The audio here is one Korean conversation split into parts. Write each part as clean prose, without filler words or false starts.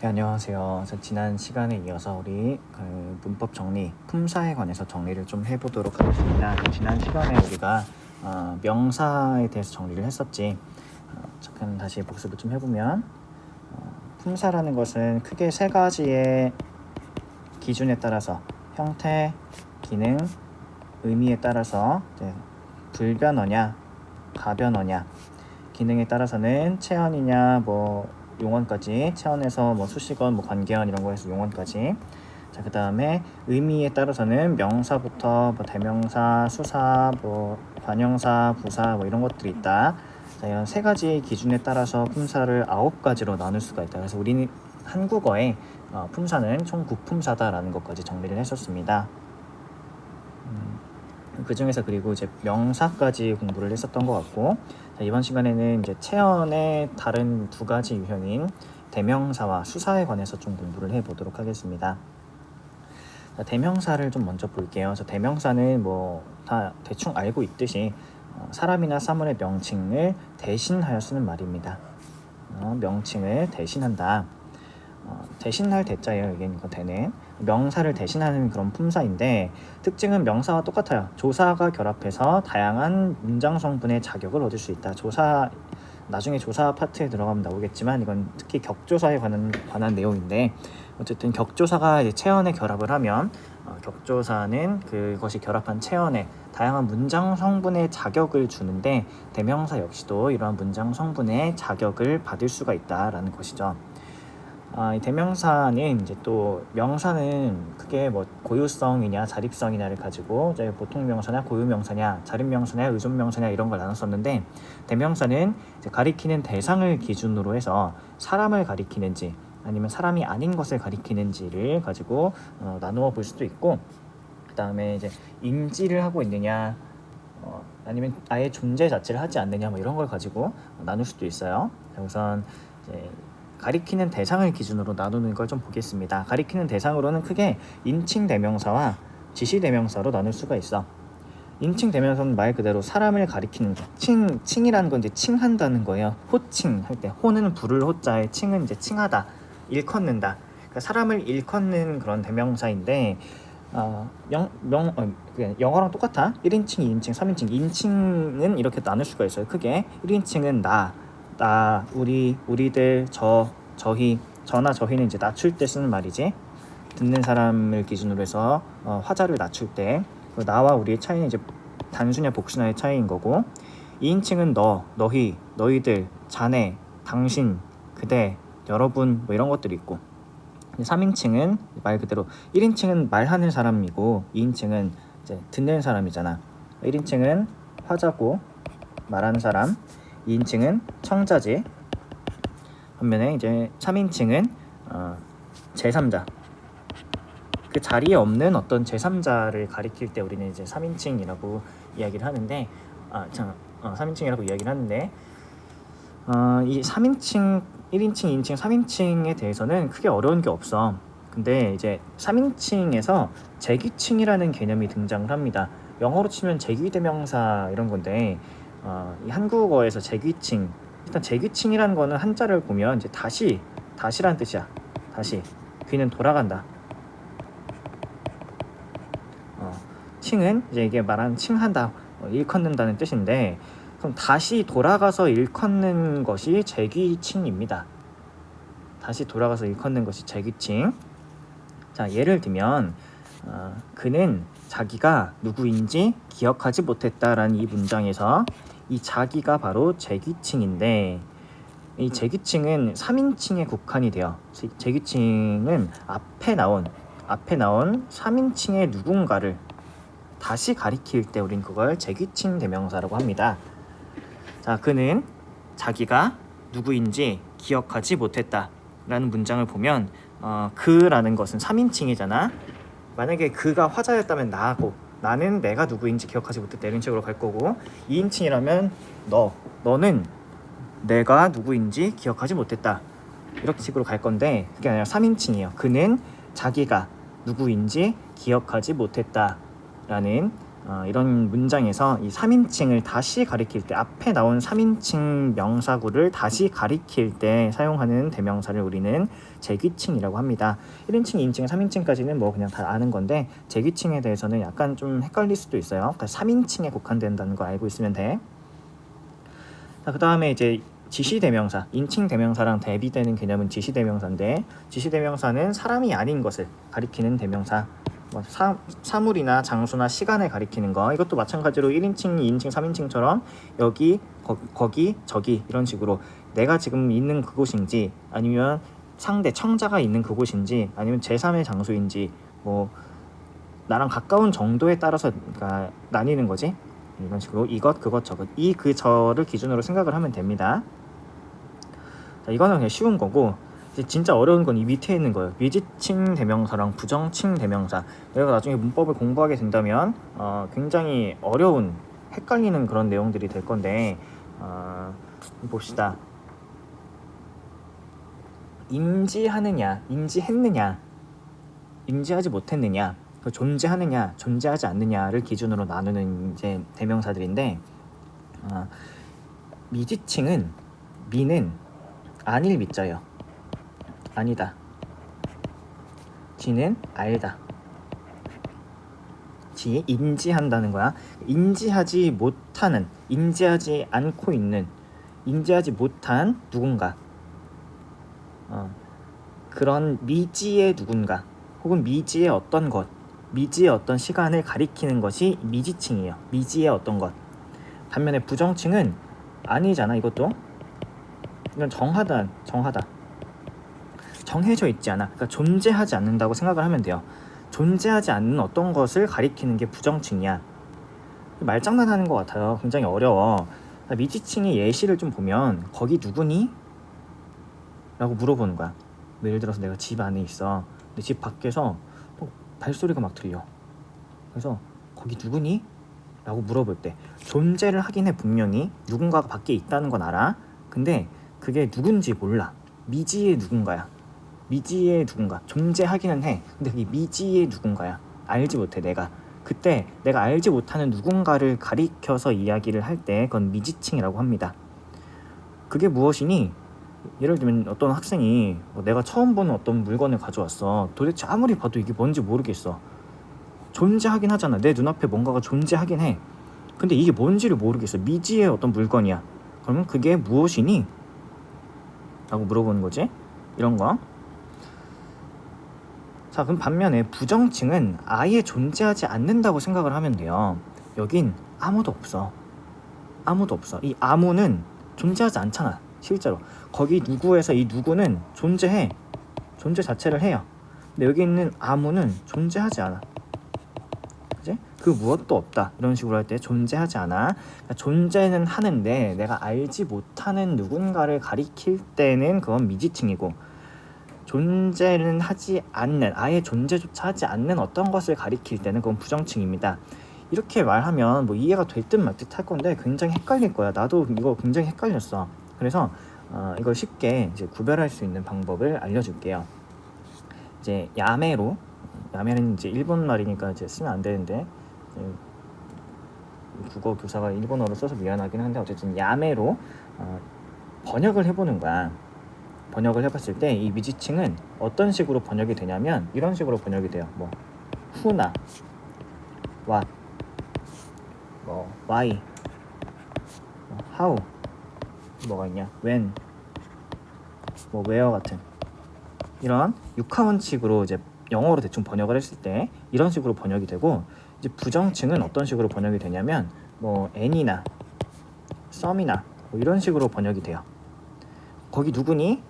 네, 안녕하세요. 그래서 지난 시간에 이어서 우리 문법 정리, 품사에 관해서 정리를 좀 해보도록 하겠습니다. 지난 시간에 우리가 명사에 대해서 정리를 했었지. 잠깐 다시 복습을 좀 해보면 품사라는 것은 크게 세 가지의 기준에 따라서 형태, 기능, 의미에 따라서 불변어냐, 가변어냐, 기능에 따라서는 체언이냐, 용언까지, 체언에서 수식어, 관계언 이런 거 해서 용언까지. 자, 그 다음에 의미에 따라서는 명사부터 대명사, 수사, 관형사, 부사 이런 것들이 있다. 자, 이런 세 가지 기준에 따라서 품사를 9가지로 나눌 수가 있다. 그래서 우리는 한국어의 품사는 총 9품사다라는 것까지 정리를 했었습니다. 그 중에서 그리고 이제 명사까지 공부를 했었던 것 같고, 자, 이번 시간에는 이제 체언의 다른 두 가지 유형인 대명사와 수사에 관해서 좀 공부를 해보도록 하겠습니다. 자, 대명사를 좀 먼저 볼게요. 그래서 대명사는 다 대충 알고 있듯이 사람이나 사물의 명칭을 대신하여 쓰는 말입니다. 명칭을 대신한다. 대신할 대자예요. 이게 대는 명사를 대신하는 그런 품사인데, 특징은 명사와 똑같아요. 조사가 결합해서 다양한 문장 성분의 자격을 얻을 수 있다. 나중에 조사 파트에 들어가면 나오겠지만, 이건 특히 격조사에 관한 내용인데, 어쨌든 격조사가 이제 체언에 결합을 하면 격조사는 그것이 결합한 체언에 다양한 문장 성분의 자격을 주는데, 대명사 역시도 이러한 문장 성분의 자격을 받을 수가 있다라는 것이죠. 이 대명사는 이제 또 명사는 크게 고유성이냐 자립성이냐를 가지고 이제 보통 명사냐 고유 명사냐 자립 명사냐 의존 명사냐 이런 걸 나눴었는데, 대명사는 이제 가리키는 대상을 기준으로 해서 사람을 가리키는지 아니면 사람이 아닌 것을 가리키는지를 가지고 나누어 볼 수도 있고, 그 다음에 이제 인지를 하고 있느냐 아니면 아예 존재 자체를 하지 않느냐 이런 걸 가지고 나눌 수도 있어요. 우선 이제 가리키는 대상을 기준으로 나누는 걸 좀 보겠습니다. 가리키는 대상으로는 크게 인칭 대명사와 지시 대명사로 나눌 수가 있어. 인칭 대명사는 말 그대로 사람을 가리키는 거. 칭이라는 건 이제 칭한다는 거예요. 호칭 할 때 호는 부를 호자에 칭은 이제 칭하다, 일컫는다. 그러니까 사람을 일컫는 그런 대명사인데 영어랑 똑같아. 1인칭, 2인칭, 3인칭. 인칭은 이렇게 나눌 수가 있어요. 크게 1인칭은 나, 우리, 우리들, 저희. 저나 저희는 이제 낮출 때 쓰는 말이지. 듣는 사람을 기준으로 해서 화자를 낮출 때. 나와 우리의 차이는 이제 단수냐 복수냐의 차이인 거고, 2인칭은 너, 너희, 너희들, 자네, 당신, 그대, 여러분 이런 것들이 있고, 3인칭은 말 그대로 1인칭은 말하는 사람이고 2인칭은 이제 듣는 사람이잖아. 1인칭은 화자고 말하는 사람, 2인칭은 청자지. 반면에 이제 3인칭은 제3자, 그 자리에 없는 어떤 제3자를 가리킬 때 우리는 이제 3인칭이라고 이야기를 하는데, 3인칭이라고 이야기를 하는데, 이 3인칭, 1인칭, 2인칭, 3인칭에 대해서는 크게 어려운 게 없어. 근데 이제 3인칭에서 제귀칭이라는 개념이 등장을 합니다. 영어로 치면 제귀대명사 이런 건데, 이 한국어에서 제귀칭, 일단 제귀칭이라는 거는 한자를 보면 이제 다시란 뜻이야. 다시, 귀는 돌아간다. 칭은 이제 이게 말하는 칭한다, 일컫는다는 뜻인데, 그럼 다시 돌아가서 일컫는 것이 제귀칭입니다. 다시 돌아가서 일컫는 것이 제귀칭. 자, 예를 들면 그는 자기가 누구인지 기억하지 못했다라는 이 문장에서 이 자기가 바로 제귀칭인데, 이 제귀칭은 3인칭에 국한이 돼요. 제귀칭은 앞에 나온 3인칭의 누군가를 다시 가리킬 때 우린 그걸 제귀칭 대명사라고 합니다. 자, 그는 자기가 누구인지 기억하지 못했다 라는 문장을 보면 그라는 것은 3인칭이잖아. 만약에 그가 화자였다면 나하고, 나는 내가 누구인지 기억하지 못했다 이런 식으로 갈 거고, 2인칭이라면 너는 내가 누구인지 기억하지 못했다 이렇게 식으로 갈 건데, 그게 아니라 3인칭이에요. 그는 자기가 누구인지 기억하지 못했다 라는 이런 문장에서 이 3인칭을 다시 가리킬 때 앞에 나온 3인칭 명사구를 다시 가리킬 때 사용하는 대명사를 우리는 재귀칭이라고 합니다. 1인칭, 2인칭, 3인칭까지는 뭐 그냥 다 아는 건데 재귀칭에 대해서는 약간 좀 헷갈릴 수도 있어요. 그러니까 3인칭에 국한된다는 거 알고 있으면 돼. 그 다음에 이제 지시대명사, 인칭 대명사랑 대비되는 개념은 지시대명사인데 지시대명사는 사람이 아닌 것을 가리키는 대명사, 사물이나 장소나 시간을 가리키는 거. 이것도 마찬가지로 1인칭, 2인칭, 3인칭처럼 여기, 거기, 저기 이런 식으로 내가 지금 있는 그곳인지 아니면 상대 청자가 있는 그곳인지 아니면 제3의 장소인지 뭐 나랑 가까운 정도에 따라서 그러니까 나뉘는 거지. 이런 식으로 이것, 그것, 저것, 이, 그, 저를 기준으로 생각을 하면 됩니다. 자, 이거는 그냥 쉬운 거고 이제 진짜 어려운 건 이 밑에 있는 거예요. 미지칭 대명사랑 부정칭 대명사. 내가 나중에 문법을 공부하게 된다면 굉장히 어려운, 헷갈리는 그런 내용들이 될 건데 봅시다. 인지하느냐, 인지했느냐, 인지하지 못했느냐, 존재하느냐, 존재하지 않느냐를 기준으로 나누는 이제 대명사들인데 미지칭은 미는 아닐 미자예요. 아니다. 지는 알다. 지 인지한다는 거야. 인지하지 못하는, 인지하지 않고 있는, 인지하지 못한 누군가. 그런 미지의 누군가 혹은 미지의 어떤 것, 미지의 어떤 시간을 가리키는 것이 미지칭이에요. 미지의 어떤 것. 반면에 부정칭은 아니잖아. 이것도 이건 정하다. 정해져 있지 않아. 그러니까 존재하지 않는다고 생각을 하면 돼요. 존재하지 않는 어떤 것을 가리키는 게 부정칭이야. 말장난하는 것 같아요. 굉장히 어려워. 미지칭의 예시를 좀 보면 거기 누구니? 라고 물어보는 거야. 예를 들어서 내가 집 안에 있어. 근데 집 밖에서 발소리가 막 들려. 그래서 거기 누구니? 라고 물어볼 때 존재를 하긴 해. 분명히 누군가가 밖에 있다는 건 알아. 근데 그게 누군지 몰라. 미지의 누군가야. 미지의 누군가. 존재하기는 해. 근데 그게 미지의 누군가야. 알지 못해 내가. 그때 내가 알지 못하는 누군가를 가리켜서 이야기를 할 때 그건 미지칭이라고 합니다. 그게 무엇이니? 예를 들면 어떤 학생이 내가 처음 보는 어떤 물건을 가져왔어. 도대체 아무리 봐도 이게 뭔지 모르겠어. 존재하긴 하잖아. 내 눈앞에 뭔가가 존재하긴 해. 근데 이게 뭔지를 모르겠어. 미지의 어떤 물건이야. 그러면 그게 무엇이니? 라고 물어보는 거지. 이런 거. 자, 그럼 반면에 부정칭은 아예 존재하지 않는다고 생각을 하면 돼요. 여긴 아무도 없어. 아무도 없어. 이 아무는 존재하지 않잖아. 실제로. 거기 누구에서 이 누구는 존재해. 존재 자체를 해요. 근데 여기 있는 아무는 존재하지 않아. 그치? 그 무엇도 없다. 이런 식으로 할 때 존재하지 않아. 그러니까 존재는 하는데 내가 알지 못하는 누군가를 가리킬 때는 그건 미지칭이고 존재는 하지 않는, 아예 존재조차 하지 않는 어떤 것을 가리킬 때는 그건 부정칭입니다. 이렇게 말하면 뭐 이해가 될 듯 말 듯 할 건데 굉장히 헷갈릴 거야. 나도 이거 굉장히 헷갈렸어. 그래서 이걸 쉽게 이제 구별할 수 있는 방법을 알려줄게요. 이제 야매는 이제 일본 말이니까 이제 쓰면 안 되는데 국어 교사가 일본어로 써서 미안하긴 한데 어쨌든 야매로 번역을 해보는 거야. 번역을 해봤을 때 이 미지칭은 어떤 식으로 번역이 되냐면 이런 식으로 번역이 돼요. 뭐 who나 what, 뭐 why, 뭐 how, 뭐가 있냐, when, 뭐 where 같은 이런 육하원칙으로 이제 영어로 대충 번역을 했을 때 이런 식으로 번역이 되고, 이제 부정칭은 어떤 식으로 번역이 되냐면 뭐 any나 some이나 뭐 이런 식으로 번역이 돼요. 거기 누구니?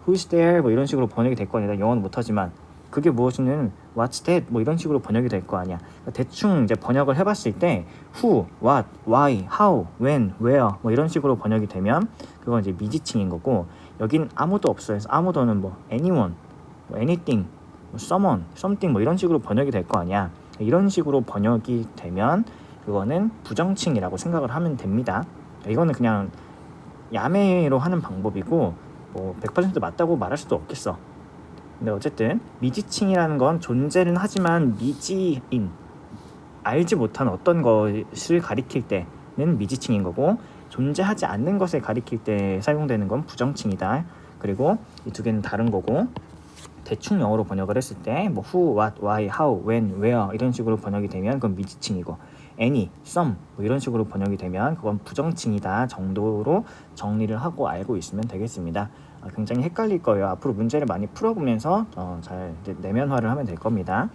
Who's there? 뭐 이런 식으로 번역이 될 거 아니야. 영어는 못하지만 그게 무엇이는 What's that? 뭐 이런 식으로 번역이 될 거 아니야. 대충 이제 번역을 해봤을 때 Who, What, Why, How, When, Where 뭐 이런 식으로 번역이 되면 그건 이제 미지칭인 거고, 여긴 아무도 없어 해서 아무도는 뭐 anyone, 뭐 anything, 뭐 someone, something 뭐 이런 식으로 번역이 될 거 아니야. 이런 식으로 번역이 되면 그거는 부정칭이라고 생각을 하면 됩니다. 이거는 그냥 야매로 하는 방법이고 뭐 100% 맞다고 말할 수도 없겠어. 근데 어쨌든 미지칭이라는 건 존재는 하지만 미지인, 알지 못한 어떤 것을 가리킬 때는 미지칭인 거고, 존재하지 않는 것을 가리킬 때 사용되는 건 부정칭이다. 그리고 이 두 개는 다른 거고, 대충 영어로 번역을 했을 때 뭐 who, what, why, how, when, where 이런 식으로 번역이 되면 그건 미지칭이고, any, some 뭐 이런 식으로 번역이 되면 그건 부정칭이다 정도로 정리를 하고 알고 있으면 되겠습니다. 굉장히 헷갈릴 거예요. 앞으로 문제를 많이 풀어보면서 잘 내면화를 하면 될 겁니다.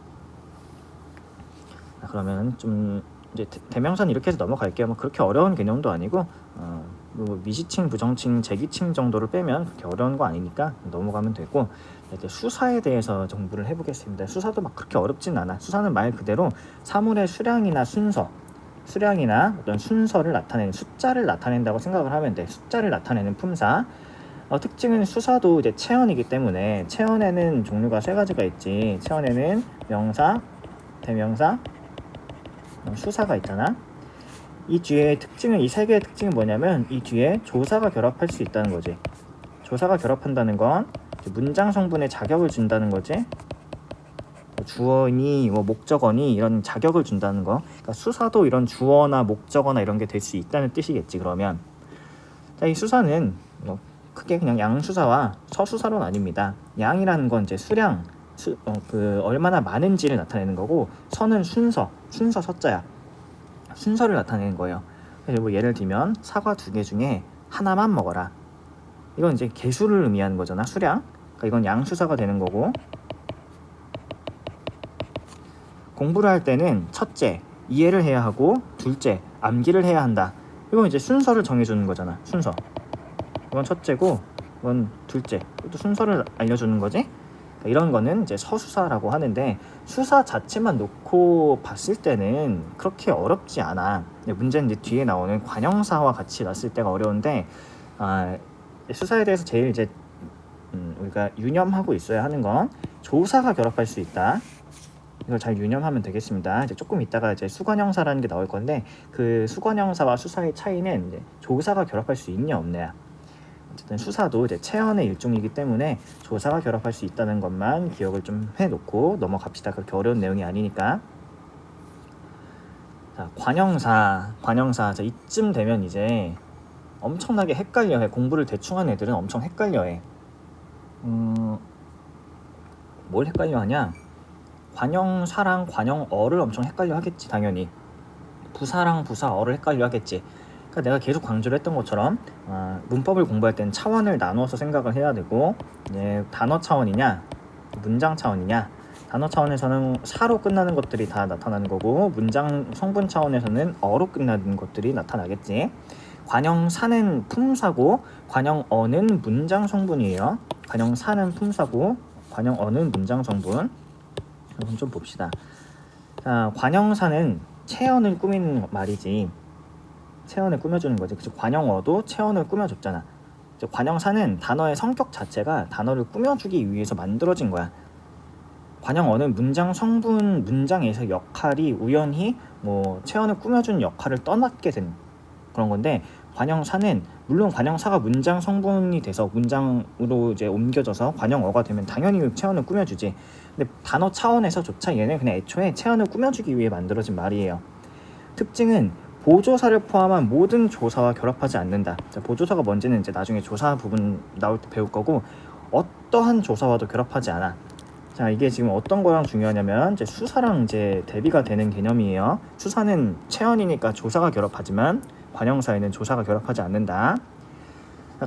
그러면 좀 이제 대명사는 이렇게 해서 넘어갈게요. 뭐 그렇게 어려운 개념도 아니고 뭐 미지칭, 부정칭, 제기칭 정도를 빼면 그렇게 어려운 거 아니니까 넘어가면 되고, 이제 수사에 대해서 공부를 해보겠습니다. 수사도 막 그렇게 어렵진 않아. 수사는 말 그대로 사물의 수량이나 순서, 수량이나 어떤 순서를 나타내는, 숫자를 나타낸다고 생각을 하면 돼. 숫자를 나타내는 품사. 특징은 수사도 이제 체언이기 때문에 체언에는 종류가 세 가지가 있지. 체언에는 명사, 대명사, 수사가 있잖아. 이 뒤에 특징은, 이 세 개의 특징은 뭐냐면 이 뒤에 조사가 결합할 수 있다는 거지. 조사가 결합한다는 건 문장 성분에 자격을 준다는 거지. 주어니 뭐 목적어니 이런 자격을 준다는 거. 그러니까 수사도 이런 주어나 목적어나 이런 게 될 수 있다는 뜻이겠지. 그러면 자, 이 수사는 크게 그냥 양수사와 서수사로 나뉩니다. 양이라는 건 이제 수량, 얼마나 많은지를 나타내는 거고, 서는 순서 서자야. 순서를 나타내는 거예요. 그래서 뭐 예를 들면 사과 2개 중에 하나만 먹어라. 이건 이제 개수를 의미하는 거잖아, 수량. 그러니까 이건 양수사가 되는 거고, 공부를 할 때는 첫째, 이해를 해야 하고, 둘째, 암기를 해야 한다. 이건 이제 순서를 정해주는 거잖아, 순서. 이건 첫째고, 이건 둘째. 또 순서를 알려주는 거지. 그러니까 이런 거는 이제 서수사라고 하는데, 수사 자체만 놓고 봤을 때는 그렇게 어렵지 않아. 문제는 이제 뒤에 나오는 관형사와 같이 놨을 때가 어려운데, 수사에 대해서 제일 이제 우리가 유념하고 있어야 하는 건 조사가 결합할 수 있다. 이걸 잘 유념하면 되겠습니다. 이제 조금 이따가 이제 수관형사라는 게 나올 건데, 그 수관형사와 수사의 차이는 이제 조사가 결합할 수 있냐 없냐야. 어쨌든 수사도 이제 체언의 일종이기 때문에 조사가 결합할 수 있다는 것만 기억을 좀 해놓고 넘어갑시다. 그렇게 어려운 내용이 아니니까. 자, 관형사. 자, 이쯤 되면 이제 엄청나게 헷갈려해. 공부를 대충 한 애들은 엄청 헷갈려해. 뭘 헷갈려하냐? 관형사랑 관형어를 엄청 헷갈려 하겠지, 당연히. 부사랑 부사어를 헷갈려 하겠지. 그러니까 내가 계속 강조를 했던 것처럼 문법을 공부할 때는 차원을 나누어서 생각을 해야 되고, 단어 차원이냐 문장 차원이냐. 단어 차원에서는 사로 끝나는 것들이 다 나타나는 거고, 문장 성분 차원에서는 어로 끝나는 것들이 나타나겠지. 관형사는 품사고 관형어는 문장 성분이에요. 관형사는 품사고 관형어는 문장 성분. 한번 좀 봅시다. 자, 관형사는 체언을 꾸미는 말이지. 체언을 꾸며주는 거지. 그치? 관형어도 체언을 꾸며줬잖아. 관형사는 단어의 성격 자체가 단어를 꾸며주기 위해서 만들어진 거야. 관형어는 문장 성분, 문장에서 역할이 우연히 뭐 체언을 꾸며준 역할을 떠맡게 된 그런 건데, 관형사는 물론 관형사가 문장 성분이 돼서 문장으로 이제 옮겨져서 관형어가 되면 당연히 체언을 꾸며주지. 근데 단어 차원에서조차 얘는 그냥 애초에 체언을 꾸며주기 위해 만들어진 말이에요. 특징은 보조사를 포함한 모든 조사와 결합하지 않는다. 자, 보조사가 뭔지는 이제 나중에 조사 부분 나올 때 배울 거고, 어떠한 조사와도 결합하지 않아. 자, 이게 지금 어떤 거랑 중요하냐면 이제 수사랑 이제 대비가 되는 개념이에요. 수사는 체언이니까 조사가 결합하지만 관형사에는 조사가 결합하지 않는다.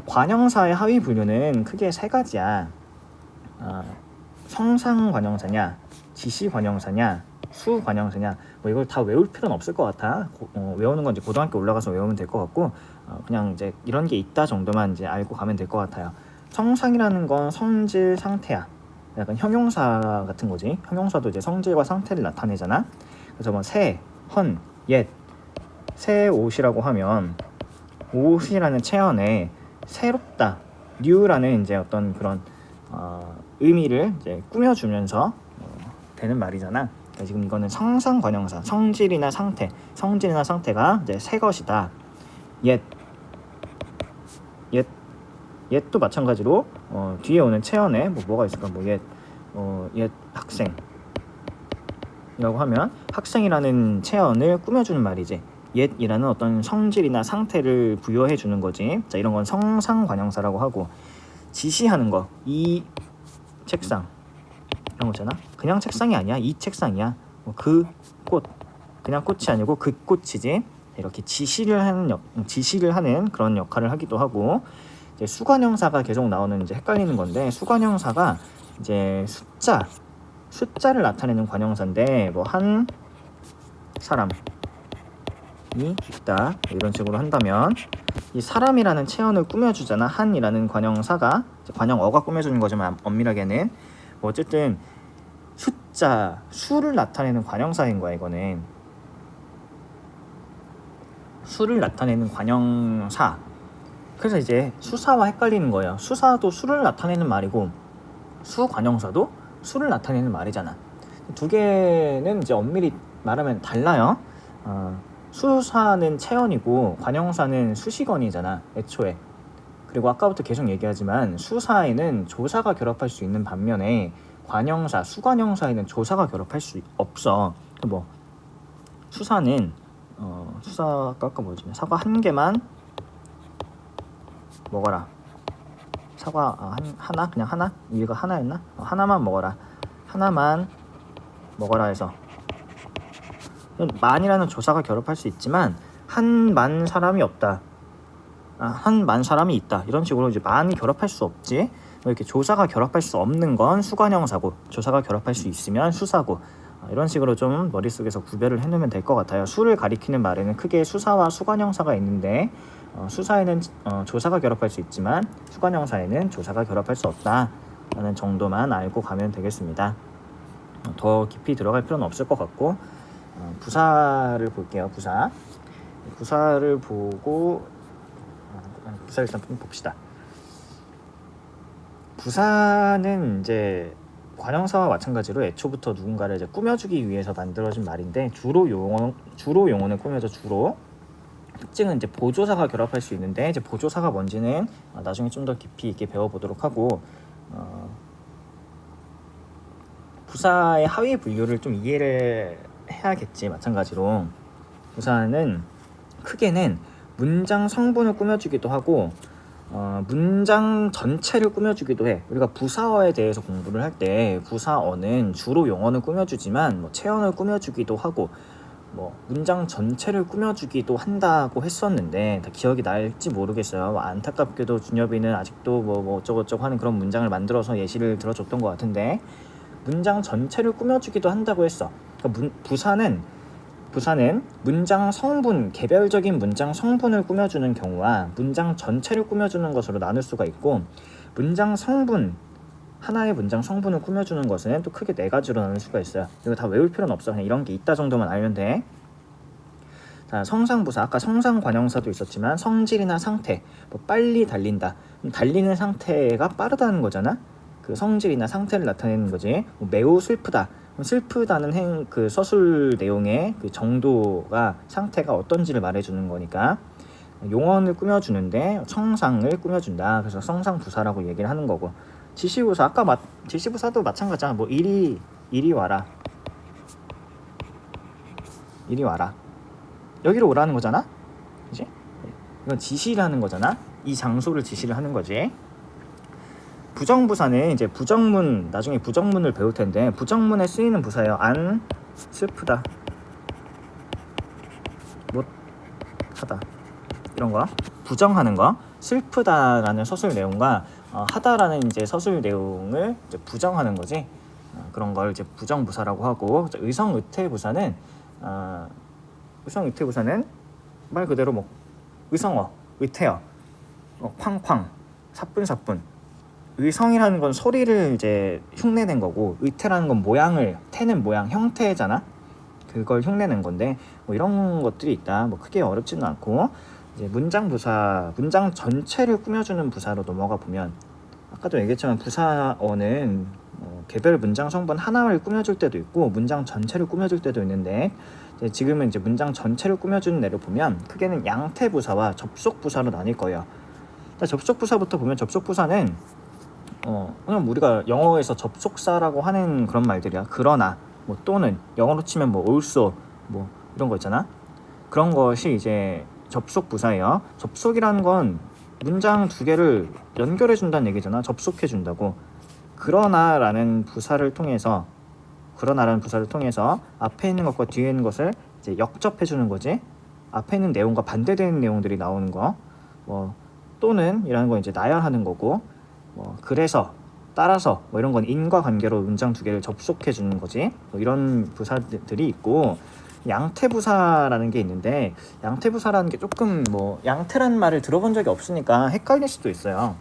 관형사의 하위 분류는 크게 세 가지야. 성상 관형사냐, 지시 관형사냐, 수 관형사냐. 뭐 이걸 다 외울 필요는 없을 것 같아. 외우는 건 이제 고등학교 올라가서 외우면 될 것 같고, 그냥 이제 이런 게 있다 정도만 이제 알고 가면 될 것 같아요. 성상이라는 건 성질, 상태야. 약간 형용사 같은 거지. 형용사도 이제 성질과 상태를 나타내잖아. 그래서 뭐 새, 헌, 옛, 새 옷이라고 하면 옷이라는 체언에 새롭다, 뉴라는 이제 어떤 그런 의미를 이제 꾸며주면서 되는 말이잖아. 그러니까 지금 이거는 성상 관형사, 성질이나 상태가 이제 새 것이다. 옛도 마찬가지로 뒤에 오는 체언에 뭐가 있을까? 옛 학생, 이라고 하면 학생이라는 체언을 꾸며주는 말이지. 옛이라는 어떤 성질이나 상태를 부여해 주는 거지. 자, 이런 건 성상관형사라고 하고, 지시하는 거, 이 책상 이런 거잖아. 그냥 책상이 아니야. 이 책상이야. 그 꽃, 그냥 꽃이 아니고 그 꽃이지. 이렇게 지시를 하는 그런 역할을 하기도 하고, 이제 수관형사가 계속 나오는 이제 헷갈리는 건데, 수관형사가 이제 숫자를 나타내는 관형사인데, 뭐 한 사람이 있다 이런 식으로 한다면, 이 사람이라는 체언을 꾸며주잖아. 한이라는 관형사가, 관형어가 꾸며주는 거지만 엄밀하게는 뭐 어쨌든 수를 나타내는 관형사인 거야. 이거는 수를 나타내는 관형사. 그래서 이제 수사와 헷갈리는 거예요. 수사도 수를 나타내는 말이고 수관형사도 수를 나타내는 말이잖아. 두 개는 이제 엄밀히 말하면 달라요. 수사는 체언이고 관형사는 수식언이잖아, 애초에. 그리고 아까부터 계속 얘기하지만 수사에는 조사가 결합할 수 있는 반면에 관형사, 수관형사에는 조사가 결합할 수 없어. 뭐 수사는 수사가 아까 뭐지? 사과 한 개만 먹어라. 사과 하나? 그냥 하나? 이거 하나였나? 하나만 먹어라. 하나만 먹어라 해서 만이라는 조사가 결합할 수 있지만 한만 사람이 없다. 한만 사람이 있다. 이런 식으로 이제 만이 결합할 수 없지. 이렇게 조사가 결합할 수 없는 건 수관형사고, 조사가 결합할 수 있으면 수사고, 이런 식으로 좀 머릿속에서 구별을 해놓으면 될 것 같아요. 수를 가리키는 말에는 크게 수사와 수관형사가 있는데, 수사에는 조사가 결합할 수 있지만 수관형사에는 조사가 결합할 수 없다 라는 정도만 알고 가면 되겠습니다. 더 깊이 들어갈 필요는 없을 것 같고, 부사를 볼게요. 부사를 보고 부사를 일단 봅시다. 부사는 이제 관형사와 마찬가지로 애초부터 누군가를 이제 꾸며주기 위해서 만들어진 말인데, 주로 용어는 꾸며져. 주로 특징은 이제 보조사가 결합할 수 있는데, 이제 보조사가 뭔지는 나중에 좀 더 깊이 있게 배워보도록 하고, 부사의 하위 분류를 좀 이해를 해야겠지. 마찬가지로 부사는 크게는 문장 성분을 꾸며주기도 하고 문장 전체를 꾸며주기도 해. 우리가 부사어에 대해서 공부를 할 때 부사어는 주로 용어는 꾸며주지만 뭐 체언을 꾸며주기도 하고 뭐 문장 전체를 꾸며주기도 한다고 했었는데, 다 기억이 날지 모르겠어요. 안타깝게도 준엽이는 아직도 뭐 어쩌고저쩌고 하는 그런 문장을 만들어서 예시를 들어줬던 것 같은데, 문장 전체를 꾸며주기도 한다고 했어. 그러니까 부사는 문장 성분, 개별적인 문장 성분을 꾸며주는 경우와 문장 전체를 꾸며주는 것으로 나눌 수가 있고, 문장 성분, 하나의 문장 성분을 꾸며주는 것은 또 크게 네 가지로 나눌 수가 있어요. 이거 다 외울 필요는 없어. 그냥 이런 게 있다 정도만 알면 돼. 자, 성상부사, 아까 성상관형사도 있었지만 성질이나 상태, 뭐 빨리 달린다, 달리는 상태가 빠르다는 거잖아. 그 성질이나 상태를 나타내는 거지. 뭐 매우 슬프다는 그 서술 내용의 그 정도가, 상태가 어떤지를 말해주는 거니까 용언을 꾸며주는데 성상을 꾸며준다. 그래서 성상부사라고 얘기를 하는 거고, 지시부사, 지시부사도 마찬가지야. 뭐 이리 와라, 이리 와라, 여기로 오라는 거잖아. 그치? 이건 지시라는 거잖아. 이 장소를 지시를 하는 거지. 부정부사는 이제 나중에 부정문을 배울 텐데, 부정문에 쓰이는 부사예요. 안 슬프다, 못하다, 이런 거 부정하는 거. 슬프다라는 서술 내용과 하다라는 이제 서술 내용을 이제 부정하는 거지. 그런 걸 이제 부정부사라고 하고, 의성의태부사는 말 그대로 뭐 의성어, 의태어, 쾅쾅, 사뿐사뿐. 의성이라는 건 소리를 이제 흉내낸 거고, 의태라는 건 태는 모양, 형태잖아. 그걸 흉내낸 건데, 뭐 이런 것들이 있다. 뭐 크게 어렵지는 않고, 이제 문장부사, 문장 전체를 꾸며주는 부사로 넘어가 보면, 아까도 얘기했지만 부사어는 개별 문장 성분 하나를 꾸며줄 때도 있고 문장 전체를 꾸며줄 때도 있는데, 지금은 이제 문장 전체를 꾸며주는 예를 보면 크게는 양태부사와 접속부사로 나뉠 거예요. 접속부사부터 보면, 접속부사는 그냥 우리가 영어에서 접속사라고 하는 그런 말들이야. 그러나, 뭐 또는 영어로 치면 뭐 also 뭐 이런 거 있잖아. 그런 것이 이제 접속 부사예요. 접속이라는 건 문장 두 개를 연결해 준다는 얘기잖아. 접속해 준다고. 그러나라는 부사를 통해서 앞에 있는 것과 뒤에 있는 것을 이제 역접해 주는 거지. 앞에 있는 내용과 반대되는 내용들이 나오는 거. 뭐 또는 이라는 건 이제 나열하는 거고, 뭐 그래서, 따라서 뭐 이런 건 인과관계로 문장 두 개를 접속해 주는 거지. 뭐 이런 부사들이 있고, 양태부사라는 게 있는데, 양태부사라는 게 조금 뭐 양태라는 말을 들어본 적이 없으니까 헷갈릴 수도 있어요.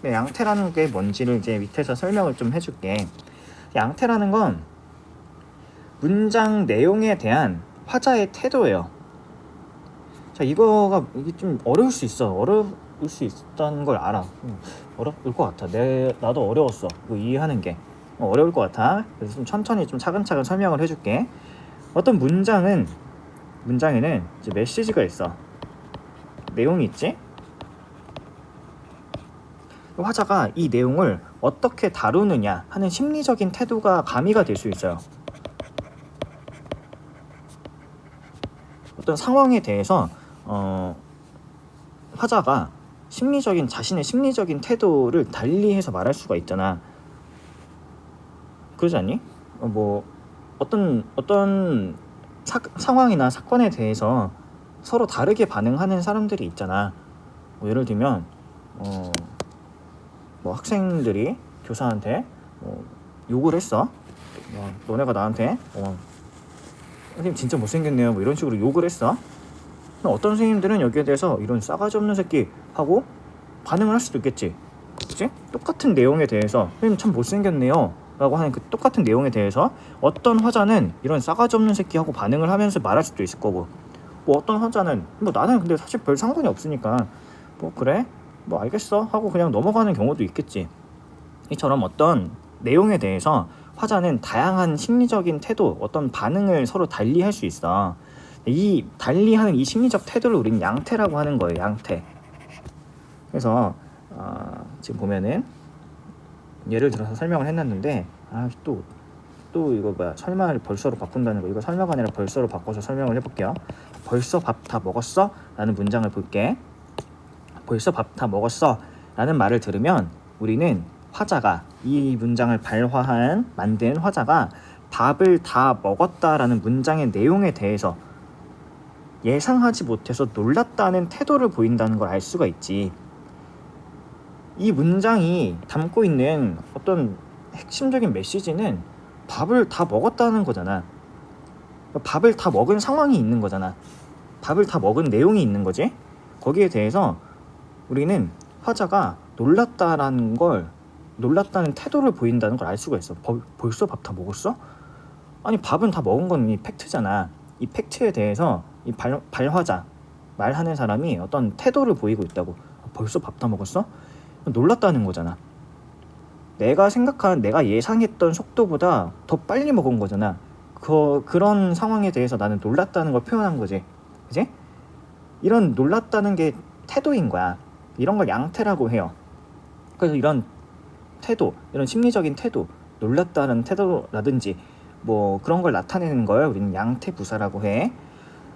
양태라는 게 뭔지를 이제 밑에서 설명을 좀 해줄게. 양태라는 건 문장 내용에 대한 화자의 태도예요. 자, 이게 좀 어려울 수 있다는 걸 알아. 어려울 것 같아. 나도 어려웠어. 이거 이해하는 게 어려울 것 같아. 그래서 좀 천천히 좀 차근차근 설명을 해줄게. 어떤 문장에는 이제 메시지가 있어. 내용이 있지? 화자가 이 내용을 어떻게 다루느냐 하는 심리적인 태도가 가미가 될 수 있어요. 어떤 상황에 대해서 화자가 자신의 심리적인 태도를 달리해서 말할 수가 있잖아. 그러지 않니? 뭐 어떤 상황이나 사건에 대해서 서로 다르게 반응하는 사람들이 있잖아. 뭐 예를 들면 뭐 학생들이 교사한테 욕을 했어. 너네가 나한테 선생님 진짜 못생겼네요 뭐 이런 식으로 욕을 했어. 어떤 선생님들은 여기에 대해서 이런 싸가지 없는 새끼 하고 반응을 할 수도 있겠지. 그치? 똑같은 내용에 대해서 선생님 참 못생겼네요 라고 하는 그 똑같은 내용에 대해서 어떤 화자는 이런 싸가지 없는 새끼 하고 반응을 하면서 말할 수도 있을 거고, 뭐 어떤 화자는 뭐 나는 근데 사실 별 상관이 없으니까 뭐 그래 뭐 알겠어 하고 그냥 넘어가는 경우도 있겠지. 이처럼 어떤 내용에 대해서 화자는 다양한 심리적인 태도, 어떤 반응을 서로 달리할 수 있어. 이 달리하는 이 심리적 태도를 우리는 양태라고 하는 거예요. 양태. 그래서 지금 보면은 예를 들어서 설명을 해놨는데 또 이거 설마를 벌써로 바꾼다는 거, 이거 설마가 아니라 벌써로 바꿔서 설명을 해볼게요. 벌써 밥 다 먹었어? 라는 문장을 볼게. 벌써 밥 다 먹었어? 라는 말을 들으면 우리는 화자가 이 문장을 만든 화자가 밥을 다 먹었다라는 문장의 내용에 대해서 예상하지 못해서 놀랐다는 태도를 보인다는 걸 알 수가 있지. 이 문장이 담고 있는 어떤 핵심적인 메시지는 밥을 다 먹었다는 거잖아. 밥을 다 먹은 상황이 있는 거잖아. 밥을 다 먹은 내용이 있는 거지. 거기에 대해서 우리는 화자가 놀랐다는 태도를 보인다는 걸 알 수가 있어. 벌써 밥 다 먹었어? 아니 밥은 다 먹은 건 이 팩트잖아. 이 팩트에 대해서 이 발화자 말하는 사람이 어떤 태도를 보이고 있다고. 벌써 밥 다 먹었어? 놀랐다는 거잖아. 내가 예상했던 속도보다 더 빨리 먹은 거잖아. 그런 상황에 대해서 나는 놀랐다는 걸 표현한 거지. 그지? 이런 놀랐다는 게 태도인 거야. 이런 걸 양태라고 해요. 그래서 이런 태도, 이런 심리적인 태도, 놀랐다는 태도라든지 뭐 그런 걸 나타내는 걸 우리는 양태부사라고 해.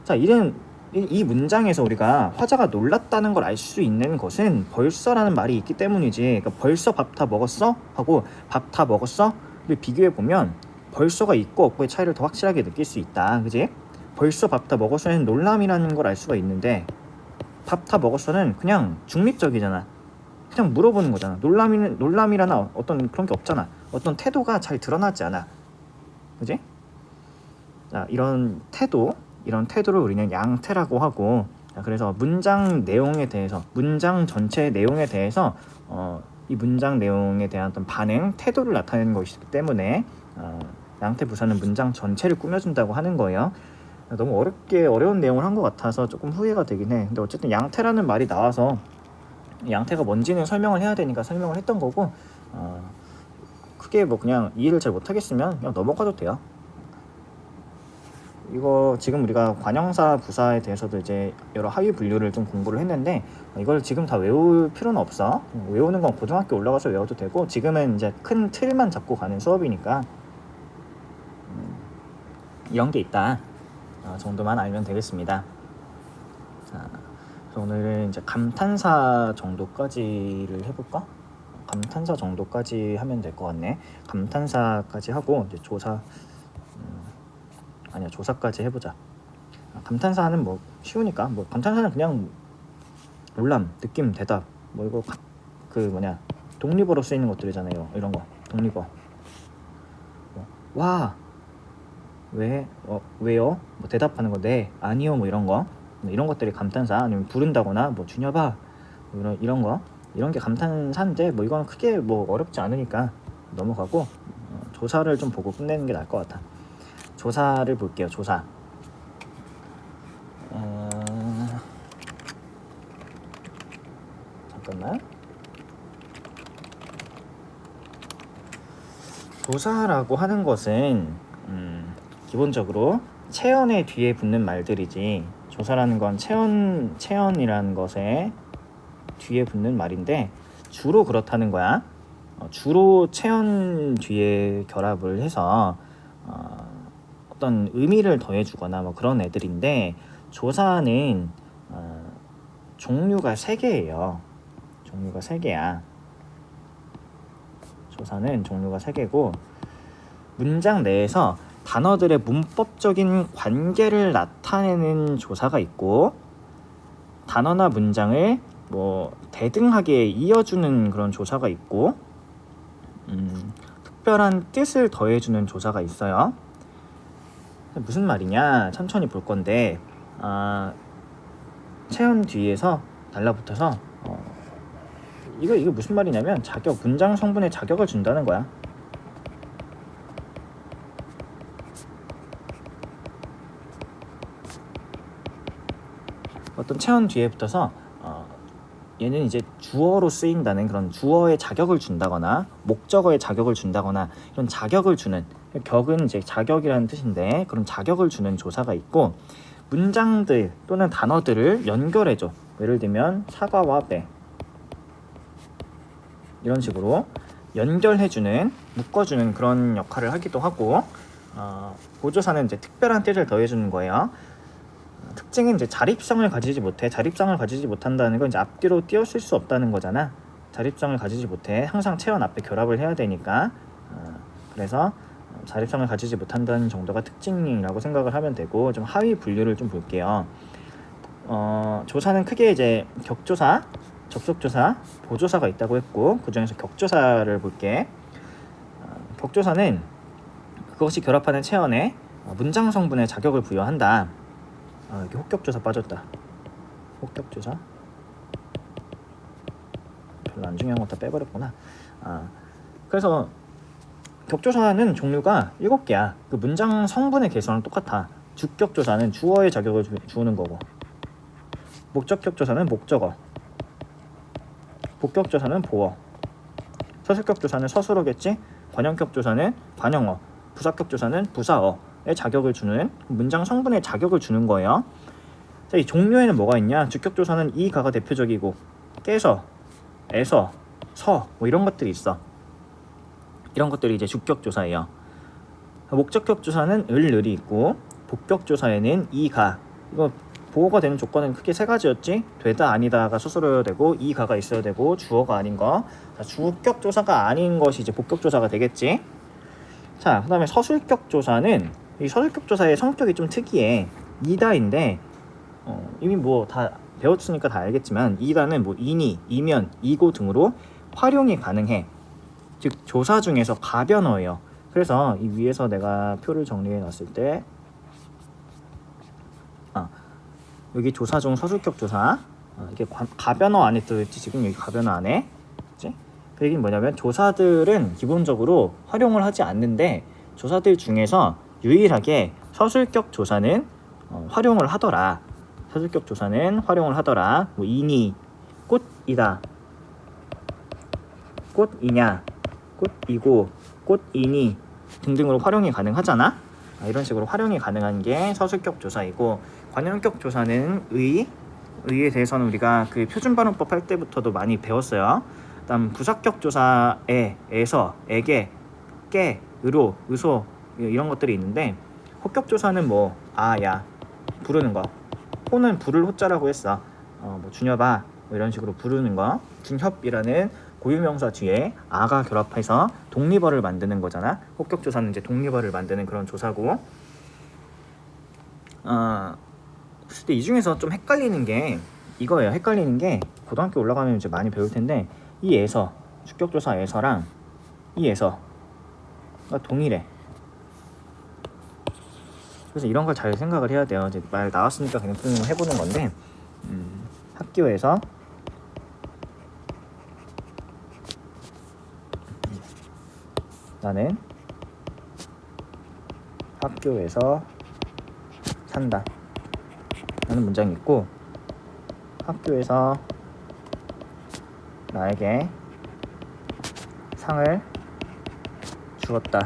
자, 이 문장에서 우리가 화자가 놀랐다는 걸 알 수 있는 것은 벌써라는 말이 있기 때문이지. 그러니까 벌써 밥 다 먹었어? 하고 밥 다 먹었어? 를 비교해 보면 벌써가 있고 없고의 차이를 더 확실하게 느낄 수 있다. 그지? 벌써 밥 다 먹었어는 놀람이라는 걸 알 수가 있는데 밥 다 먹었어는 그냥 중립적이잖아. 그냥 물어보는 거잖아. 놀람이라나 어떤 그런 게 없잖아. 어떤 태도가 잘 드러나지 않아. 그지? 자, 이런 태도를 우리는 양태라고 하고, 그래서 문장 전체의 내용에 대해서 이 문장 내용에 대한 어떤 반응, 태도를 나타내는 것이기 때문에 양태 부사는 문장 전체를 꾸며준다고 하는 거예요. 너무 어려운 내용을 한 것 같아서 조금 후회가 되긴 해. 근데 어쨌든 양태라는 말이 나와서 양태가 뭔지는 설명을 해야 되니까 설명을 했던 거고, 크게 뭐 그냥 이해를 잘 못하겠으면 그냥 넘어가도 돼요. 이거 지금 우리가 관형사 부사에 대해서도 이제 여러 하위 분류를 좀 공부를 했는데 이걸 지금 다 외울 필요는 없어. 외우는 건 고등학교 올라가서 외워도 되고 지금은 이제 큰 틀만 잡고 가는 수업이니까 이런 게 있다 정도만 알면 되겠습니다. 자, 그래서 오늘은 이제 감탄사 정도까지를 해볼까? 감탄사 정도까지 하면 될 것 같네. 감탄사까지 하고 이제 아니야, 조사까지 해보자. 감탄사는 뭐 쉬우니까, 뭐 감탄사는 그냥 울람, 느낌, 대답, 뭐 이거 독립어로 쓰이는 것들이잖아요. 이런 거 독립어. 와, 왜, 왜요? 뭐 대답하는 거, 네, 아니요, 뭐 이런 거, 이런 것들이 감탄사. 아니면 부른다거나 뭐 주녀봐, 뭐 이런 거, 이런 게 감탄사인데 뭐 이거는 크게 뭐 어렵지 않으니까 넘어가고 조사를 좀 보고 끝내는 게 나을 것 같아. 조사를 볼게요. 조사. 잠깐만. 조사라고 하는 것은 기본적으로 체언의 뒤에 붙는 말들이지, 조사라는 건 체언이라는 것에 뒤에 붙는 말인데 주로 그렇다는 거야. 주로 체언 뒤에 결합을 해서 어떤 의미를 더해주거나 뭐 그런 애들인데, 조사는 종류가 3개예요. 종류가 3개야. 조사는 종류가 3개고, 문장 내에서 단어들의 문법적인 관계를 나타내는 조사가 있고, 단어나 문장을 뭐 대등하게 이어주는 그런 조사가 있고, 특별한 뜻을 더해주는 조사가 있어요. 무슨 말이냐, 천천히 볼 건데, 체언 뒤에서 달라붙어서 이게 무슨 말이냐면 문장 성분에 자격을 준다는 거야. 어떤 체언 뒤에 붙어서 얘는 이제 주어로 쓰인다는 그런 주어의 자격을 준다거나 목적어의 자격을 준다거나 이런 자격을 주는, 격은 이제 자격이라는 뜻인데 그런 자격을 주는 조사가 있고, 문장들 또는 단어들을 연결해줘. 예를 들면 사과와 배, 이런 식으로 연결해주는, 묶어주는 그런 역할을 하기도 하고, 보조사는 이제 특별한 뜻을 더해주는 거예요. 특징은 이제 자립성을 가지지 못해. 자립성을 가지지 못한다는 건 이제 앞뒤로 띄어쓸 수 없다는 거잖아. 자립성을 가지지 못해. 항상 체언 앞에 결합을 해야 되니까. 그래서 자립성을 가지지 못한다는 정도가 특징이라고 생각을 하면 되고, 좀 하위 분류를 좀 볼게요. 조사는 크게 이제 격조사, 접속조사, 보조사가 있다고 했고, 그 중에서 격조사를 볼게. 격조사는 그것이 결합하는 체언에 문장 성분의 자격을 부여한다. 여기 혹격조사 빠졌다. 혹격조사 별로 안 중요한 거 다 빼버렸구나. 그래서 격조사는 종류가 7개야. 그 문장 성분의 개수는 똑같아. 주격조사는 주어의 자격을 주는 거고, 목적격조사는 목적어, 복격조사는 보어, 서술격조사는 서술어겠지, 관형격조사는 관형어, 부사격조사는 부사어의 자격을 주는, 문장 성분의 자격을 주는 거예요. 자, 이 종류에는 뭐가 있냐? 주격조사는 이, 가가 대표적이고, 깨서, 에서, 서, 뭐 이런 것들이 있어. 이런 것들이 이제 주격조사예요. 목적격조사는 을, 을이 있고, 복격조사에는 이, 가. 이거 보호가 되는 조건은 크게 3가지였지. 되다, 아니다가 수술어야 되고, 이, 가가 있어야 되고, 주어가 아닌 거. 자, 주격조사가 아닌 것이 이제 복격조사가 되겠지. 자, 그 다음에 서술격조사는, 이 서술격조사의 성격이 좀 특이해. 이다인데, 이미 뭐 다 배웠으니까 다 알겠지만, 이다는 뭐 이니, 이면, 이고 등으로 활용이 가능해. 즉 조사 중에서 가변어예요. 그래서 이 위에서 내가 표를 정리해 놨을 때, 여기 조사 중 서술격 조사, 이게 가변어 안에 들어있지. 지금 여기 가변어 안에, 그치? 그 얘기는 뭐냐면, 조사들은 기본적으로 활용을 하지 않는데, 조사들 중에서 유일하게 서술격 조사는 활용을 하더라. 서술격 조사는 활용을 하더라. 뭐 이니, 꽃이다, 꽃이냐, 꽃이고, 꽃이니 등등으로 활용이 가능하잖아. 이런 식으로 활용이 가능한 게 서술격 조사이고, 관형격 조사는 의에 대해서는 우리가 그 표준발음법 할 때부터도 많이 배웠어요. 그다음 부사격 조사에, 에서, 에게, 깨, 으로, 의소 이런 것들이 있는데, 호격조사는 뭐 아야 부르는 거, 호는 부를 호자라고 했어. 뭐 준협아 뭐 이런 식으로 부르는 거. 준협이라는 고유명사 뒤에 아가 결합해서 독립어를 만드는 거잖아. 호격조사는 이제 독립어를 만드는 그런 조사고. 근데 이 중에서 좀 헷갈리는 게 이거예요. 헷갈리는 게 고등학교 올라가면 이제 많이 배울 텐데, 이 에서, 주격조사 에서랑 이 에서가 동일해. 그래서 이런 걸 잘 생각을 해야 돼요. 이제 말 나왔으니까 그냥 좀 해보는 건데, 학교에서 나는 학교에서 산다 라는 문장이 있고, 학교에서 나에게 상을 주었다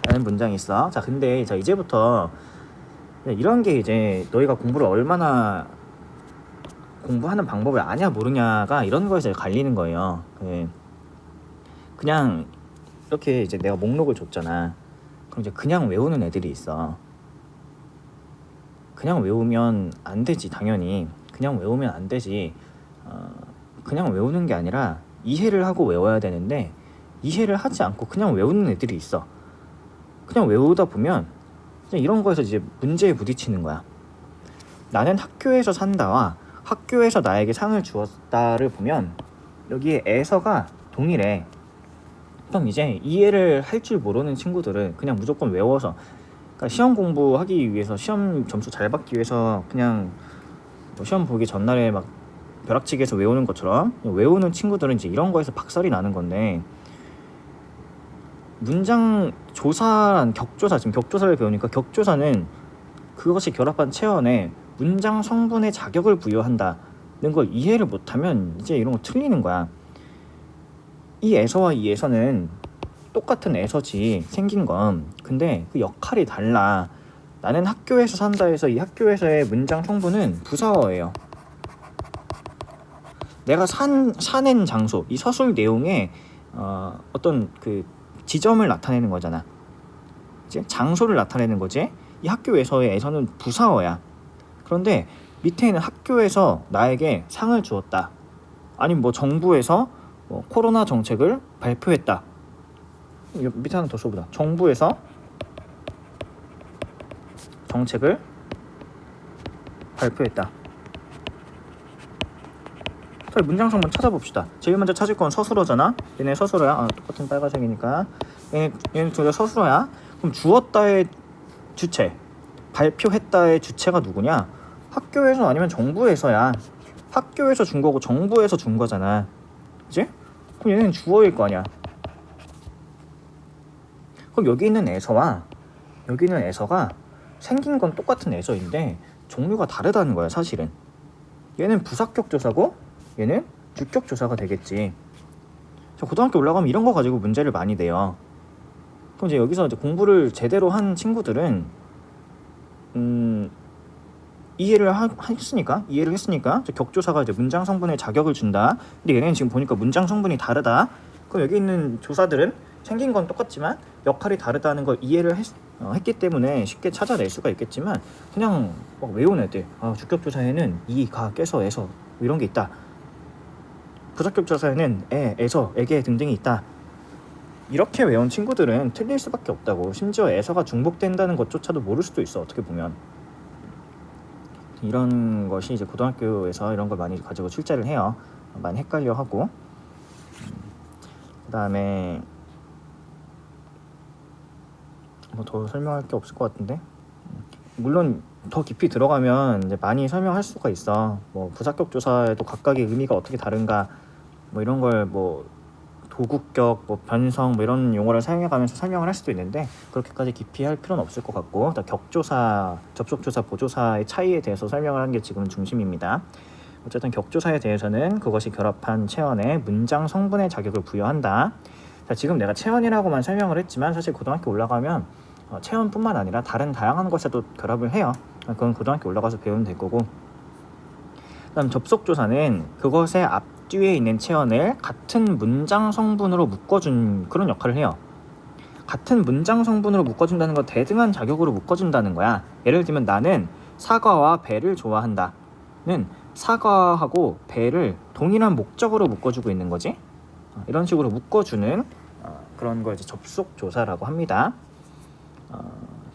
라는 문장이 있어. 자, 근데 자 이제부터 이런 게 이제 너희가 공부를 얼마나 공부하는 방법을 아냐 모르냐가 이런 거에서 갈리는 거예요. 그냥 이렇게 이제 내가 목록을 줬잖아. 그럼 이제 그냥 외우는 애들이 있어. 그냥 외우면 안 되지. 당연히 그냥 외우면 안 되지. 그냥 외우는 게 아니라 이해를 하고 외워야 되는데, 이해를 하지 않고 그냥 외우는 애들이 있어. 그냥 외우다 보면 그냥 이런 거에서 이제 문제에 부딪히는 거야. 나는 학교에서 산다와 학교에서 나에게 상을 주었다를 보면 여기에 에서가 동일해. 그럼 이제 이해를 할 줄 모르는 친구들은 그냥 무조건 외워서, 그러니까 시험 공부하기 위해서, 시험 점수 잘 받기 위해서 그냥 뭐 시험 보기 전날에 막 벼락치기해서 외우는 것처럼 외우는 친구들은 이제 이런 거에서 박살이 나는 건데, 문장 조사란 격조사, 지금 격조사를 배우니까 격조사는 그것이 결합한 체언에 문장 성분의 자격을 부여한다는 걸 이해를 못하면 이제 이런 거 틀리는 거야. 이 에서와 이 에서는 똑같은 에서지 생긴 건. 근데 그 역할이 달라. 나는 학교에서 산다 해서 이 학교에서의 문장 성분은 부사어예요. 내가 사는 장소, 이 서술 내용에 어떤 그 지점을 나타내는 거잖아. 이제 장소를 나타내는 거지. 이 학교에서의 에서는 부사어야. 그런데 밑에 있는 학교에서 나에게 상을 주었다, 아니면 뭐 정부에서 뭐 코로나 정책을 발표했다. 밑에 하나 더 써보자. 정부에서 정책을 발표했다. 자, 문장 성분 찾아봅시다. 제일 먼저 찾을 건 서술어잖아. 얘네 서술어야. 똑같은 빨간색이니까 얘네 둘 다 서술어야. 그럼 주었다의 주체, 발표했다의 주체가 누구냐? 학교에서 아니면 정부에서야. 학교에서 준 거고 정부에서 준 거잖아. 그치? 그럼 얘는 주어일 거 아니야. 그럼 여기 있는 에서와 여기 있는 에서가 생긴 건 똑같은 에서인데 종류가 다르다는 거야, 사실은. 얘는 부사격 조사고 얘는 주격 조사가 되겠지. 자, 고등학교 올라가면 이런 거 가지고 문제를 많이 내요. 그럼 이제 여기서 이제 공부를 제대로 한 친구들은 이해를 했으니까 격조사가 이제 문장 성분의 자격을 준다. 근데 얘네는 지금 보니까 문장 성분이 다르다. 그럼 여기 있는 조사들은 생긴 건 똑같지만 역할이 다르다는 걸 이해를 했기 때문에 쉽게 찾아낼 수가 있겠지만, 그냥 막 외운 애들, 주격 조사에는 이, 가, 깨서, 에서 뭐 이런 게 있다. 부사격 조사에는 에, 에서, 에게 등등이 있다. 이렇게 외운 친구들은 틀릴 수밖에 없다고. 심지어 에서가 중복된다는 것조차도 모를 수도 있어, 어떻게 보면. 이런 것이 이제 고등학교에서 이런 걸 많이 가지고 출제를 해요. 많이 헷갈려 하고. 그 다음에 뭐 더 설명할 게 없을 것 같은데, 물론 더 깊이 들어가면 이제 많이 설명할 수가 있어. 뭐 부사격 조사에도 각각의 의미가 어떻게 다른가, 뭐 이런 걸 뭐 도구격, 뭐 변성, 뭐 이런 용어를 사용해가면서 설명을 할 수도 있는데, 그렇게까지 깊이 할 필요는 없을 것 같고, 격조사, 접속조사, 보조사의 차이에 대해서 설명을 하는 게 지금 중심입니다. 어쨌든 격조사에 대해서는 그것이 결합한 체언에 문장 성분의 자격을 부여한다. 자, 지금 내가 체언이라고만 설명을 했지만 사실 고등학교 올라가면 체언뿐만 아니라 다른 다양한 것에도 결합을 해요. 그건 고등학교 올라가서 배우면 될 거고. 그다음 접속조사는 그것의 앞뒤에 있는 체언을 같은 문장 성분으로 묶어준 그런 역할을 해요. 같은 문장 성분으로 묶어준다는 거 대등한 자격으로 묶어준다는 거야. 예를 들면 나는 사과와 배를 좋아한다는 사과하고 배를 동일한 목적으로 묶어주고 있는 거지. 이런 식으로 묶어주는 그런 걸 이제 접속조사라고 합니다.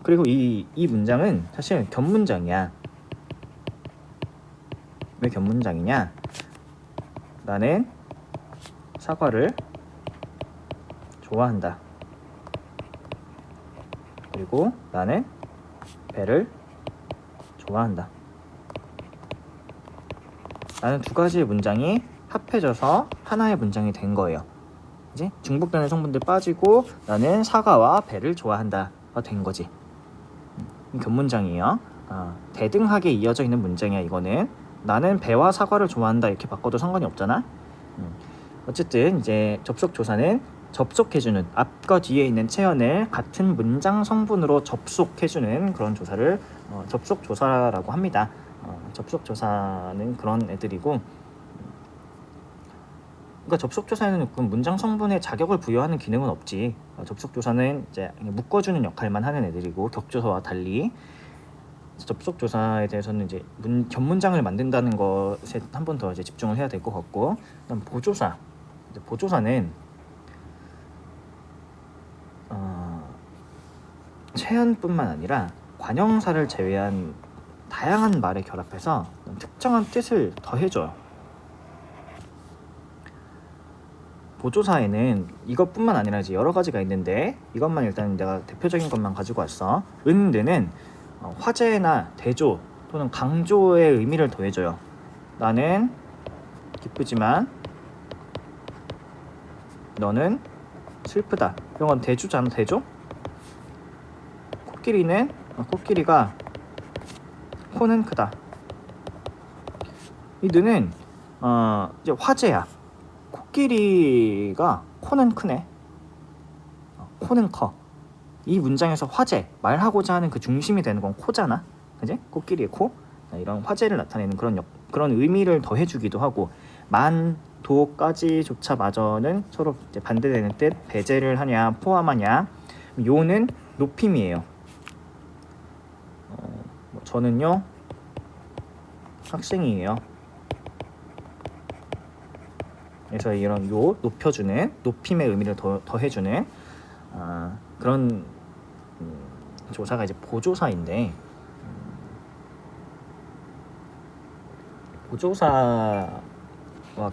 그리고 이 문장은 사실 견문장이야. 왜 견문장이냐? 나는 사과를 좋아한다. 그리고 나는 배를 좋아한다. 라는 두 가지의 문장이 합해져서 하나의 문장이 된 거예요. 이제 중복되는 성분들 빠지고 나는 사과와 배를 좋아한다가 된 거지. 견문장이에요. 대등하게 이어져 있는 문장이야. 이거는 나는 배와 사과를 좋아한다 이렇게 바꿔도 상관이 없잖아. 어쨌든 이제 접속조사는 접속해주는 앞과 뒤에 있는 체언을 같은 문장 성분으로 접속해주는 그런 조사를 접속조사라고 합니다. 접속조사는 그런 애들이고, 그러니까 접속조사에는 그 문장 성분에 자격을 부여하는 기능은 없지. 접속조사는 이제 묶어주는 역할만 하는 애들이고, 격조사와 달리 접속조사에 대해서는 이제 견문장을 만든다는 것에 한 번 더 이제 집중을 해야 될 것 같고, 그다음 보조사. 보조사는 체언뿐만 아니라 관형사를 제외한 다양한 말에 결합해서 특정한 뜻을 더해줘요. 보조사에는 이것뿐만 아니라 이제 여러 가지가 있는데 이것만 일단 내가 대표적인 것만 가지고 왔어. 은는 화제나 대조 또는 강조의 의미를 더해줘요. 나는 기쁘지만 너는 슬프다. 이런 건 대조잖아. 대조. 코끼리가 코는 크다. 이 느는 이제 화제야. 코끼리가 코는 크네. 코는 커. 이 문장에서 화제, 말하고자 하는 그 중심이 되는 건 코잖아. 그지? 코끼리의 코. 이런 화제를 나타내는 그런 의미를 더해주기도 하고, 만, 도까지조차 마저는 서로 이제 반대되는 뜻, 배제를 하냐, 포함하냐. 요는 높임이에요. 저는요 학생이에요. 그래서 이런 요 높여주는 높임의 의미를 더해주는 그런 조사가 이제 보조사인데, 보조사와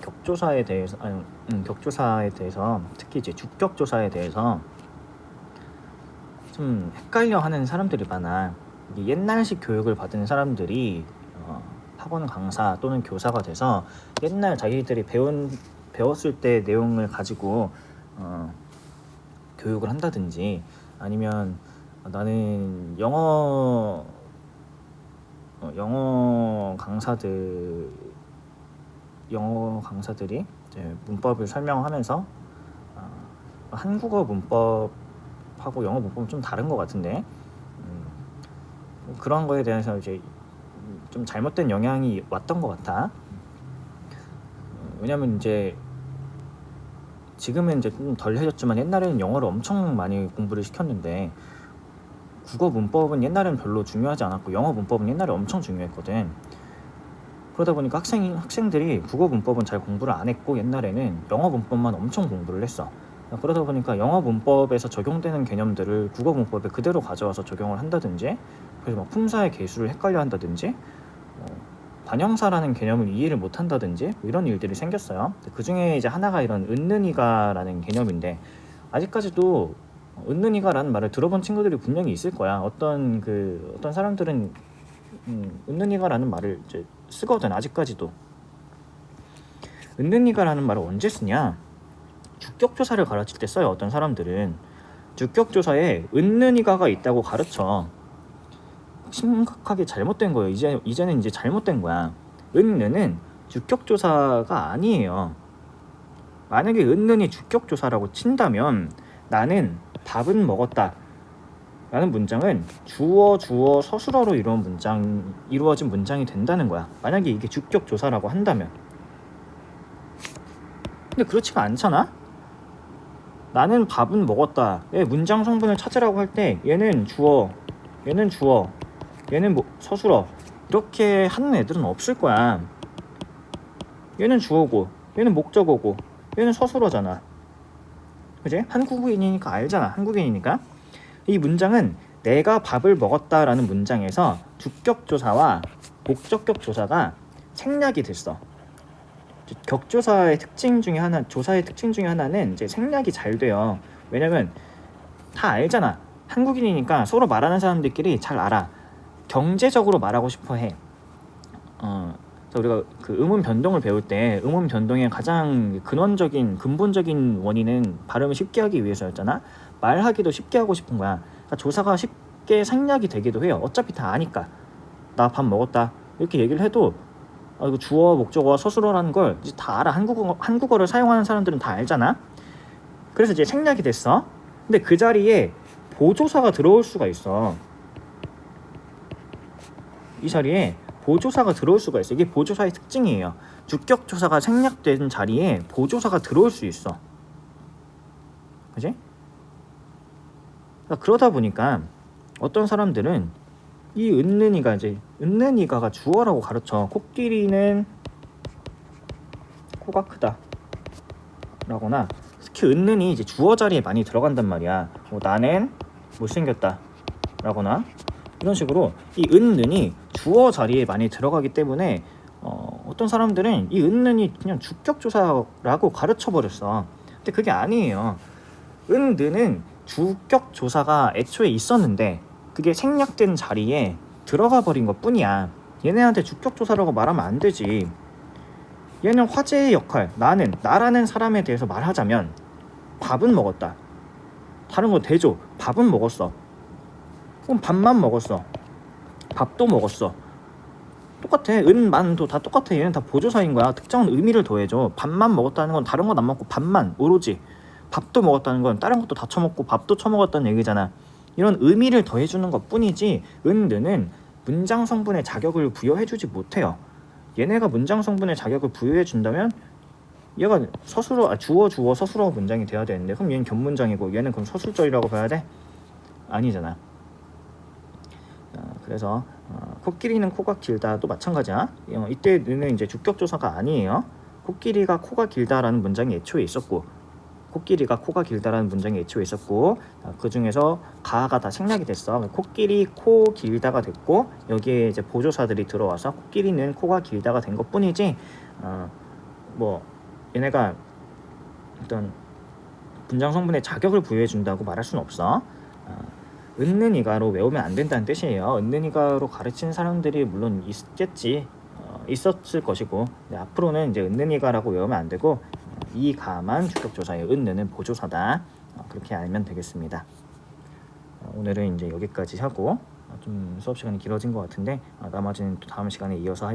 격조사에 대해서 격조사에 대해서 특히 이제 주격조사에 대해서 좀 헷갈려하는 사람들이 많아. 이게 옛날식 교육을 받은 사람들이 학원 강사 또는 교사가 돼서 옛날 자기들이 배웠을 때 내용을 가지고 교육을 한다든지, 아니면 나는 영어 강사들이 이제 문법을 설명하면서 한국어 문법하고 영어 문법은 좀 다른 것 같은데, 그런 거에 대해서 이제 좀 잘못된 영향이 왔던 것 같아. 왜냐면 이제 지금은 이제 좀 덜 해졌지만 옛날에는 영어를 엄청 많이 공부를 시켰는데, 국어 문법은 옛날에는 별로 중요하지 않았고 영어 문법은 옛날에 엄청 중요했거든. 그러다 보니까 학생들이 국어 문법은 잘 공부를 안 했고 옛날에는 영어 문법만 엄청 공부를 했어. 그러다 보니까 영어 문법에서 적용되는 개념들을 국어 문법에 그대로 가져와서 적용을 한다든지, 그래서 막 품사의 개수를 헷갈려 한다든지, 관형사라는 개념을 이해를 못 한다든지, 이런 일들이 생겼어요. 그 중에 이제 하나가 이런 은는이가라는 개념인데, 아직까지도 은는이가라는 말을 들어본 친구들이 분명히 있을 거야. 어떤 사람들은 은는이가라는 말을 이제 쓰거든. 아직까지도. 은는이가라는 말을 언제 쓰냐? 주격조사를 가르칠 때 써요. 어떤 사람들은 주격조사에 은는이가가 있다고 가르쳐. 심각하게 잘못된 거예요. 이제는 이제 잘못된 거야. 은는은 주격조사가 아니에요. 만약에 은는이 주격조사라고 친다면 나는 밥은 먹었다 라는 문장은 주어 서술어로 이루어진 문장이 된다는 거야. 만약에 이게 주격조사라고 한다면. 근데 그렇지가 않잖아? 나는 밥은 먹었다. 의 문장 성분을 찾으라고 할 때 얘는 주어, 얘는 주어, 얘는 뭐 서술어 이렇게 하는 애들은 없을 거야. 얘는 주어고, 얘는 목적어고, 얘는 서술어잖아. 그지? 한국인이니까 알잖아. 한국인이니까. 이 문장은 내가 밥을 먹었다라는 문장에서 주격조사와 목적격 조사가 생략이 됐어. 격조사의 특징 중에 하나, 조사의 특징 중에 하나는 이제 생략이 잘 돼요. 왜냐면 다 알잖아. 한국인이니까 서로 말하는 사람들끼리 잘 알아. 경제적으로 말하고 싶어 해. 우리가 그 음운 변동을 배울 때 음운 변동의 가장 근본적인 원인은 발음을 쉽게 하기 위해서였잖아. 말하기도 쉽게 하고 싶은 거야. 그러니까 조사가 쉽게 생략이 되기도 해요. 어차피 다 아니까. 나 밥 먹었다 이렇게 얘기를 해도 이거 주어, 목적어와 서술어라는 걸 이제 다 알아. 한국어를 사용하는 사람들은 다 알잖아. 그래서 이제 생략이 됐어. 근데 그 자리에 보조사가 들어올 수가 있어. 이 자리에 보조사가 들어올 수가 있어. 이게 보조사의 특징이에요. 주격조사가 생략된 자리에 보조사가 들어올 수 있어. 그지? 그러다 보니까 어떤 사람들은 이 은는이가 이제 은는이가가 주어라고 가르쳐. 코끼리는 코가 크다 라거나 특히 은는이 이제 주어 자리에 많이 들어간단 말이야. 나는 못생겼다 라거나 이런 식으로 이 은는이 주어 자리에 많이 들어가기 때문에 어떤 사람들은 이 은는이 그냥 주격조사라고 가르쳐버렸어. 근데 그게 아니에요. 은는은 주격조사가 애초에 있었는데 그게 생략된 자리에 들어가 버린 것 뿐이야. 얘네한테 주격조사라고 말하면 안 되지. 얘는 화제의 역할, 나라는 사람에 대해서 말하자면 밥은 먹었다. 다른 거 대조. 밥은 먹었어. 그럼 밥만 먹었어. 밥도 먹었어. 똑같아. 은, 만도 다 똑같아. 얘는 다 보조사인 거야. 특정한 의미를 더해줘. 밥만 먹었다는 건 다른 건 안 먹고 밥만 오로지. 밥도 먹었다는 건 다른 것도 다 처먹고 밥도 처먹었다는 얘기잖아. 이런 의미를 더해주는 것 뿐이지 은는 문장 성분의 자격을 부여해주지 못해요. 얘네가 문장 성분의 자격을 부여해준다면 얘가 주어 서술어 문장이 돼야 되는데 그럼 얘는 견문장이고 얘는 그럼 서술절이라고 봐야 돼? 아니잖아. 그래서 코끼리는 코가 길다도 마찬가지야. 이때는 이제 주격조사가 아니에요. 코끼리가 코가 길다라는 문장이 애초에 있었고 코끼리가 코가 길다라는 문장이 애초에 있었고 그 중에서 가가 다 생략이 됐어. 코끼리 코 길다가 됐고 여기에 이제 보조사들이 들어와서 코끼리는 코가 길다가 된 것뿐이지 뭐 얘네가 어떤 문장 성분의 자격을 부여해 준다고 말할 수는 없어. 은는이가로 외우면 안 된다는 뜻이에요. 은는이가로 가르치는 사람들이 물론 있겠지. 있었을 것이고 앞으로는 이제 은는이가라고 외우면 안 되고 이 가만 주격조사예요. 은는은 보조사다. 그렇게 알면 되겠습니다. 오늘은 이제 여기까지 하고 좀 수업 시간이 길어진 것 같은데 나머지는 또 다음 시간에 이어서